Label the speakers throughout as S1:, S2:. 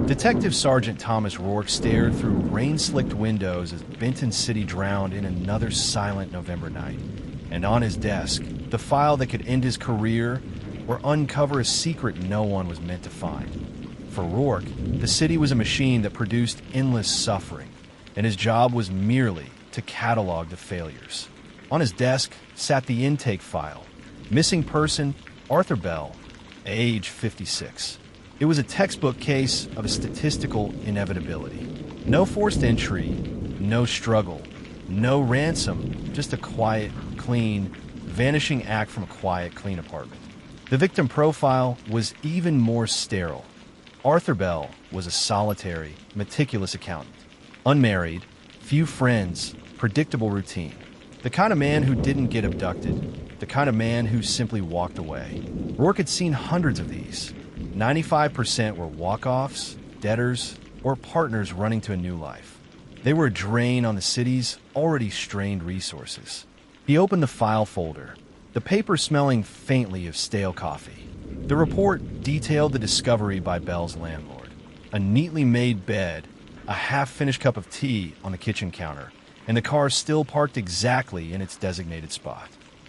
S1: Detective Sergeant Thomas Rourke stared through rain-slicked windows as Benton City drowned in another silent November night. And on his desk, the file that could end his career or uncover a secret no one was meant to find. For Rourke, the city was a machine that produced endless suffering, and his job was merely to catalog the failures. On his desk sat the intake file. Missing person, Arthur Bell, age 56. It was a textbook case of a statistical inevitability. No forced entry, no struggle, no ransom, just a quiet, clean, vanishing act from a quiet, clean apartment. The victim profile was even more sterile. Arthur Bell was a solitary, meticulous accountant. Unmarried, few friends, predictable routine. The kind of man who didn't get abducted. The kind of man who simply walked away. Rourke had seen hundreds of these. 95% were walk-offs, debtors, or partners running to a new life. They were a drain on the city's already strained resources. He opened the file folder, the paper smelling faintly of stale coffee. The report detailed the discovery by Bell's landlord. A neatly made bed, a half-finished cup of tea on the kitchen counter, and the car still parked exactly in its designated spot.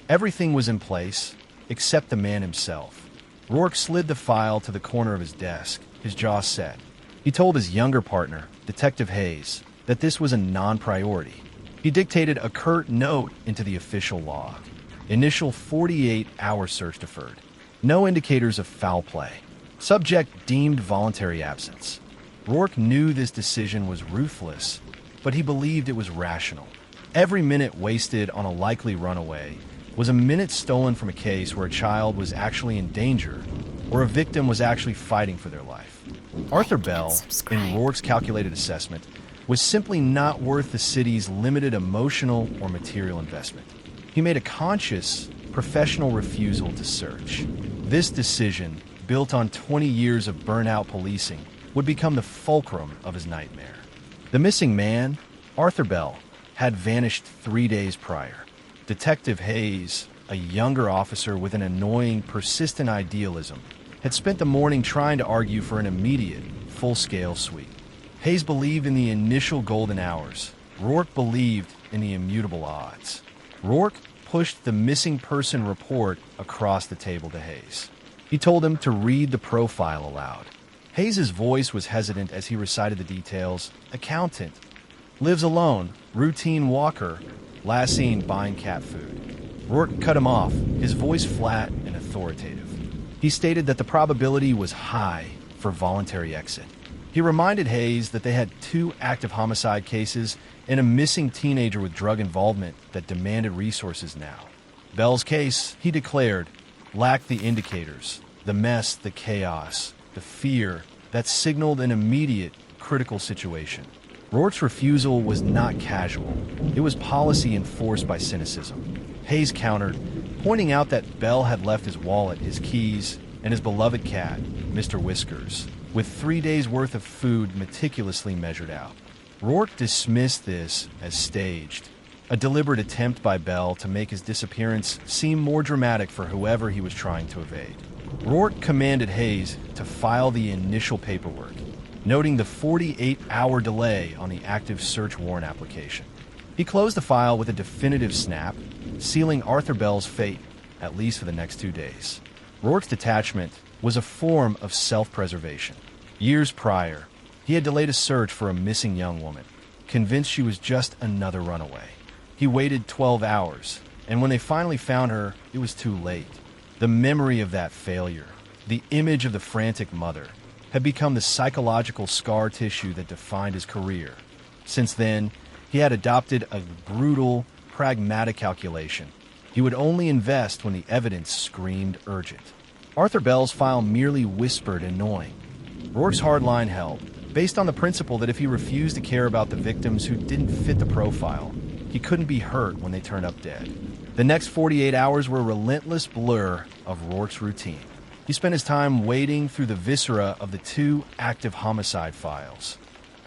S1: Everything was in place, except the man himself. Rourke slid the file to the corner of his desk, his jaw set. He told his younger partner, Detective Hayes, that this was a non-priority. He dictated a curt note into the official log. Initial 48-hour search deferred. No indicators of foul play. Subject deemed voluntary absence. Rourke knew this decision was ruthless, but he believed it was rational. Every minute wasted on a likely runaway was a minute stolen from a case where a child was actually in danger or a victim was actually fighting for their life. Arthur Bell, in Rourke's calculated assessment, was simply not worth the city's limited emotional or material investment. He made a conscious, professional refusal to search. This decision, built on 20 years of burnout policing, would become the fulcrum of his nightmare. The missing man, Arthur Bell, had vanished 3 days prior. Detective Hayes, a younger officer with an annoying, persistent idealism, had spent the morning trying to argue for an immediate, full-scale sweep. Hayes believed in the initial golden hours. Rourke believed in the immutable odds. Rourke pushed the missing person report across the table to Hayes. He told him to read the profile aloud. Hayes' voice was hesitant as he recited the details. Accountant. Lives alone. Routine walker. Last seen buying cat food. Rourke cut him off, his voice flat and authoritative. He stated that the probability was high for voluntary exit. He reminded Hayes that they had 2 active homicide cases and a missing teenager with drug involvement that demanded resources now. Bell's case, he declared, lacked the indicators, the mess, the chaos, the fear that signaled an immediate, critical situation. Rourke's refusal was not casual. It was policy enforced by cynicism. Hayes countered, pointing out that Bell had left his wallet, his keys, and his beloved cat, Mr. Whiskers, with 3 days' worth of food meticulously measured out. Rourke dismissed this as staged, a deliberate attempt by Bell to make his disappearance seem more dramatic for whoever he was trying to evade. Rourke commanded Hayes to file the initial paperwork, noting the 48-hour delay on the active search warrant application. He closed the file with a definitive snap, sealing Arthur Bell's fate, at least for the next 2 days. Rourke's detachment was a form of self-preservation. Years prior, he had delayed a search for a missing young woman, convinced she was just another runaway. He waited 12 hours, and when they finally found her, it was too late. The memory of that failure, the image of the frantic mother, had become the psychological scar tissue that defined his career. Since then, he had adopted a brutal, pragmatic calculation. He would only invest when the evidence screamed urgent. Arthur Bell's file merely whispered annoying. Rourke's hardline held, based on the principle that if he refused to care about the victims who didn't fit the profile, he couldn't be hurt when they turned up dead. The next 48 hours were a relentless blur of Rourke's routine. He spent his time wading through the viscera of the 2 active homicide files.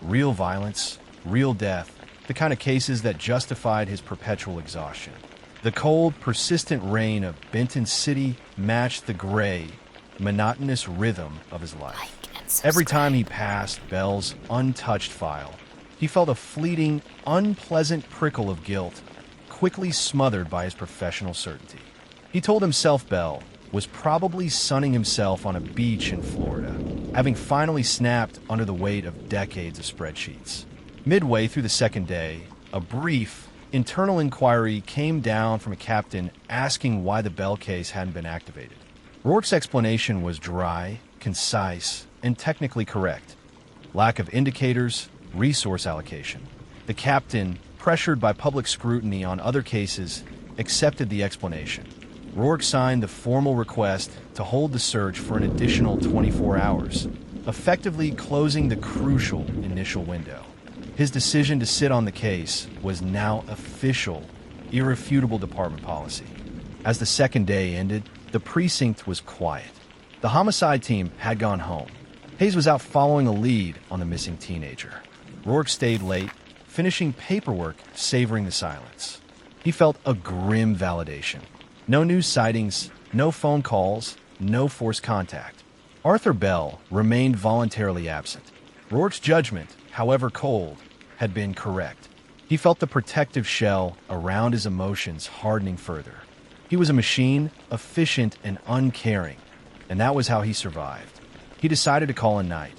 S1: Real violence, real death, the kind of cases that justified his perpetual exhaustion. The cold, persistent rain of Benton City matched the gray, monotonous rhythm of his life. Every time he passed Bell's untouched file, he felt a fleeting, unpleasant prickle of guilt, quickly smothered by his professional certainty. He told himself Bell was probably sunning himself on a beach in Florida, having finally snapped under the weight of decades of spreadsheets. Midway through the second day, a brief, internal inquiry came down from a captain asking why the Bell case hadn't been activated. Rourke's explanation was dry, concise, and technically correct. Lack of indicators, resource allocation. The captain, pressured by public scrutiny on other cases, accepted the explanation. Rourke signed the formal request to hold the search for an additional 24 hours, effectively closing the crucial initial window. His decision to sit on the case was now official, irrefutable department policy. As the second day ended, the precinct was quiet. The homicide team had gone home. Hayes was out following a lead on the missing teenager. Rourke stayed late, finishing paperwork, savoring the silence. He felt a grim validation. No new sightings, no phone calls, no forced contact. Arthur Bell remained voluntarily absent. Rourke's judgment, however cold, had been correct. He felt the protective shell around his emotions hardening further. He was a machine, efficient and uncaring, and that was how he survived. He decided to call a night,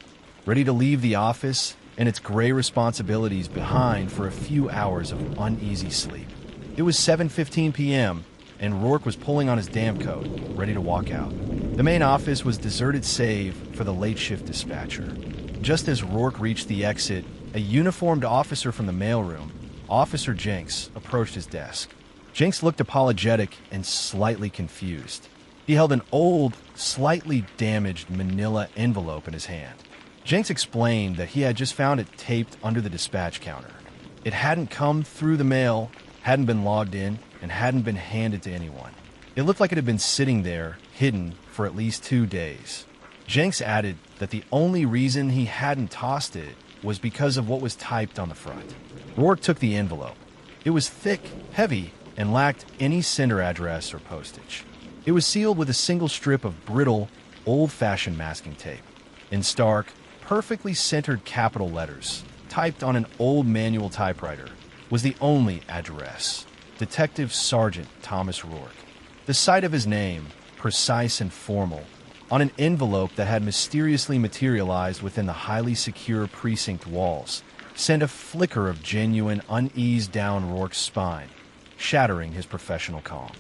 S1: ready to leave the office and its gray responsibilities behind for a few hours of uneasy sleep. It was 7:15 p.m., and Rourke was pulling on his damn coat, ready to walk out. The main office was deserted save for the late shift dispatcher. Just as Rourke reached the exit, a uniformed officer from the mailroom, Officer Jenks, approached his desk. Jenks looked apologetic and slightly confused. He held an old, slightly damaged manila envelope in his hand. Jenks explained that he had just found it taped under the dispatch counter. It hadn't come through the mail, hadn't been logged in, and hadn't been handed to anyone. It looked like it had been sitting there, hidden, for at least 2 days. Jenks added that the only reason he hadn't tossed it was because of what was typed on the front. Rourke took the envelope. It was thick, heavy, and lacked any sender address or postage. It was sealed with a single strip of brittle, old-fashioned masking tape. In stark, perfectly centered capital letters, typed on an old manual typewriter, was the only address: Detective Sergeant Thomas Rourke. The sight of his name, precise and formal, on an envelope that had mysteriously materialized within the highly secure precinct walls, sent a flicker of genuine unease down Rourke's spine, shattering his professional calm.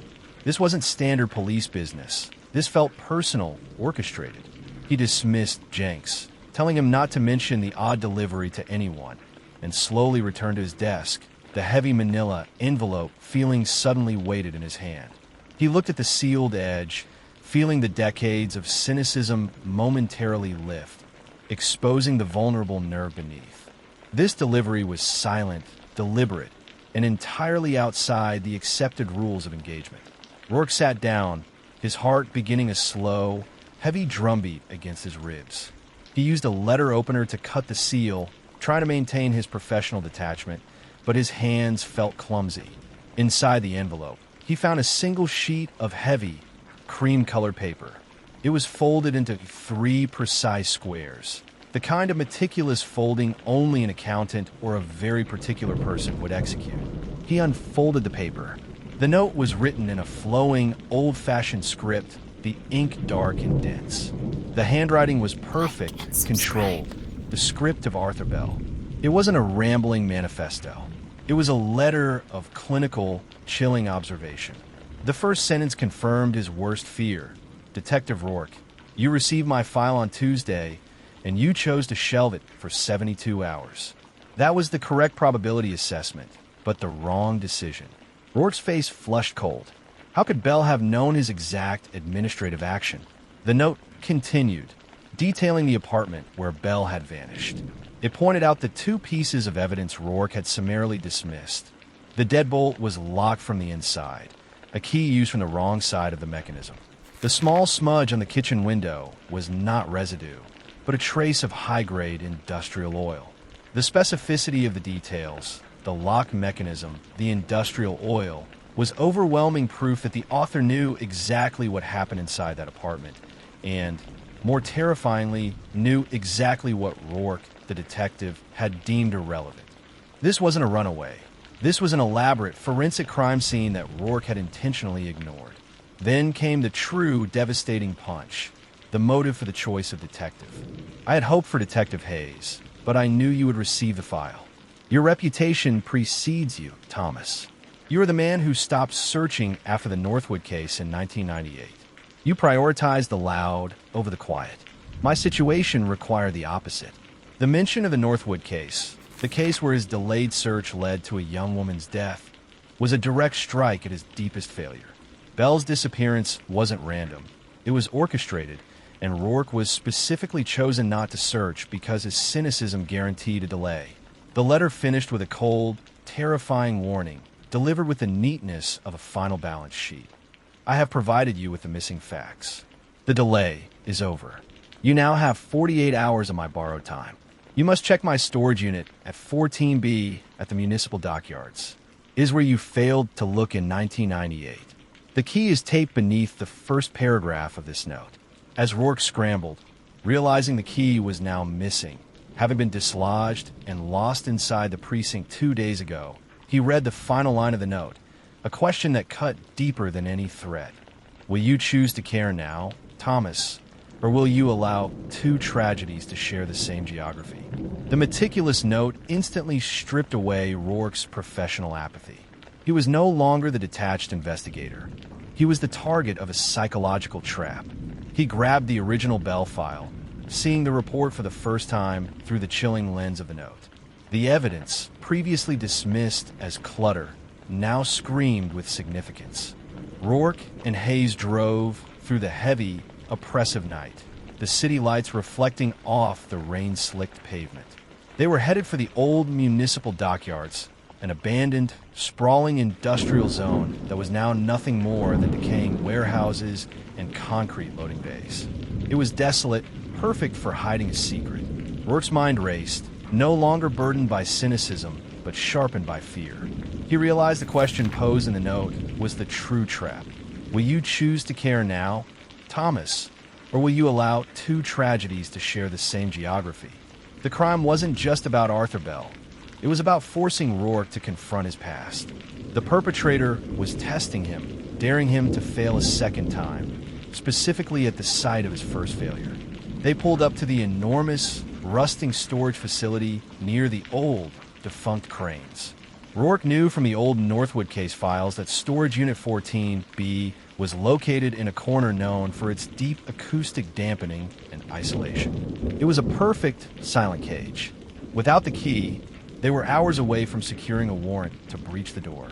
S1: This wasn't standard police business. This felt personal, orchestrated. He dismissed Jenks, telling him not to mention the odd delivery to anyone, and slowly returned to his desk, the heavy manila envelope feeling suddenly weighted in his hand. He looked at the sealed edge, feeling the decades of cynicism momentarily lift, exposing the vulnerable nerve beneath. This delivery was silent, deliberate, and entirely outside the accepted rules of engagement. Rourke sat down, his heart beginning a slow, heavy drumbeat against his ribs. He used a letter opener to cut the seal, trying to maintain his professional detachment, but his hands felt clumsy. Inside the envelope, he found a single sheet of heavy, cream-colored paper. It was folded into 3 precise squares, the kind of meticulous folding only an accountant or a very particular person would execute. He unfolded the paper. The note was written in a flowing, old-fashioned script, the ink dark and dense. The handwriting was perfect, controlled, the script of Arthur Bell. It wasn't a rambling manifesto. It was a letter of clinical, chilling observation. The first sentence confirmed his worst fear. Detective Rourke, you received my file on Tuesday, and you chose to shelve it for 72 hours. That was the correct probability assessment, but the wrong decision. Rourke's face flushed cold. How could Bell have known his exact administrative action? The note continued, detailing the apartment where Bell had vanished. It pointed out the 2 pieces of evidence Rourke had summarily dismissed. The deadbolt was locked from the inside, a key used from the wrong side of the mechanism. The small smudge on the kitchen window was not residue, but a trace of high-grade industrial oil. The specificity of the details, the lock mechanism, the industrial oil, was overwhelming proof that the author knew exactly what happened inside that apartment, and more terrifyingly, knew exactly what Rourke, the detective, had deemed irrelevant. This wasn't a runaway. This was an elaborate forensic crime scene that Rourke had intentionally ignored. Then came the true devastating punch, the motive for the choice of detective. I had hoped for Detective Hayes, but I knew you would receive the file. Your reputation precedes you, Thomas. You are the man who stopped searching after the Northwood case in 1998. You prioritized the loud over the quiet. My situation required the opposite. The mention of the Northwood case, the case where his delayed search led to a young woman's death, was a direct strike at his deepest failure. Bell's disappearance wasn't random. It was orchestrated, and Rourke was specifically chosen not to search because his cynicism guaranteed a delay. The letter finished with a cold, terrifying warning, delivered with the neatness of a final balance sheet. I have provided you with the missing facts. The delay is over. You now have 48 hours of my borrowed time. You must check my storage unit at 14B at the municipal dockyards. It is where you failed to look in 1998. The key is taped beneath the first paragraph of this note. As Rourke scrambled, realizing the key was now missing, having been dislodged and lost inside the precinct 2 days ago, he read the final line of the note, a question that cut deeper than any threat. Will you choose to care now, Thomas, or will you allow two tragedies to share the same geography? The meticulous note instantly stripped away Rourke's professional apathy. He was no longer the detached investigator. He was the target of a psychological trap. He grabbed the original Bell file, seeing the report for the first time through the chilling lens of the note. The evidence, previously dismissed as clutter, now screamed with significance. Rourke and Hayes drove through the heavy, oppressive night, the city lights reflecting off the rain-slicked pavement. They were headed for the old municipal dockyards, an abandoned, sprawling industrial zone that was now nothing more than decaying warehouses and concrete loading bays. It was desolate, perfect for hiding a secret. Rourke's mind raced, no longer burdened by cynicism, but sharpened by fear. He realized the question posed in the note was the true trap. Will you choose to care now, Thomas, or will you allow two tragedies to share the same geography? The crime wasn't just about Arthur Bell. It was about forcing Rourke to confront his past. The perpetrator was testing him, daring him to fail a second time, specifically at the site of his first failure. They pulled up to the enormous, rusting storage facility near the old, defunct cranes. Rourke knew from the old Northwood case files that Storage Unit 14B was located in a corner known for its deep acoustic dampening and isolation. It was a perfect silent cage. Without the key, they were hours away from securing a warrant to breach the door.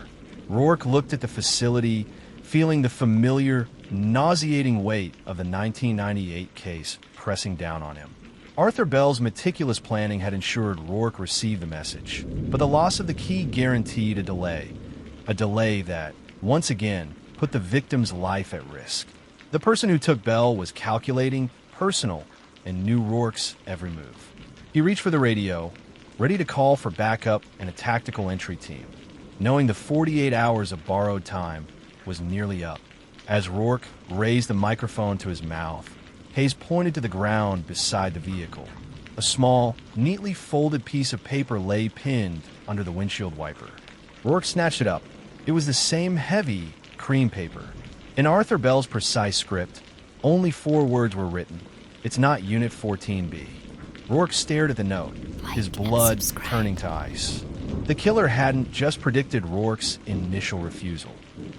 S1: Rourke looked at the facility, feeling the familiar, nauseating weight of the 1998 case pressing down on him. Arthur Bell's meticulous planning had ensured Rourke received the message, but the loss of the key guaranteed a delay that, once again, put the victim's life at risk. The person who took Bell was calculating, personal, and knew Rourke's every move. He reached for the radio, ready to call for backup and a tactical entry team, knowing the 48 hours of borrowed time was nearly up. As Rourke raised the microphone to his mouth, Hayes pointed to the ground beside the vehicle. A small, neatly folded piece of paper lay pinned under the windshield wiper. Rourke snatched it up. It was the same heavy cream paper. In Arthur Bell's precise script, only 4 words were written. It's not Unit 14B. Rourke stared at the note, his blood turning to ice. The killer hadn't just predicted Rourke's initial refusal.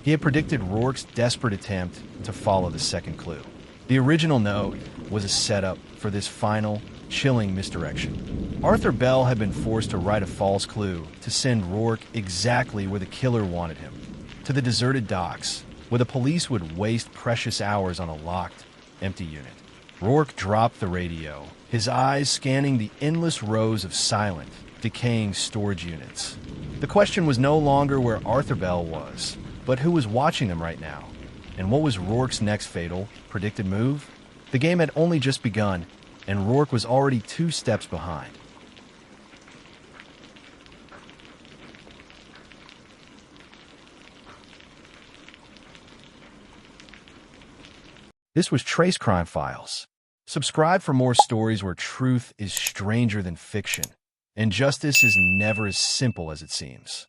S1: He had predicted Rourke's desperate attempt to follow the second clue. The original note was a setup for this final, chilling misdirection. Arthur Bell had been forced to write a false clue to send Rourke exactly where the killer wanted him, to the deserted docks, where the police would waste precious hours on a locked, empty unit. Rourke dropped the radio, his eyes scanning the endless rows of silent, decaying storage units. The question was no longer where Arthur Bell was, but who was watching them right now. And what was Rourke's next fatal, predicted move? The game had only just begun, and Rourke was already 2 steps behind. This was Trace Crime Files. Subscribe for more stories where truth is stranger than fiction, and justice is never as simple as it seems.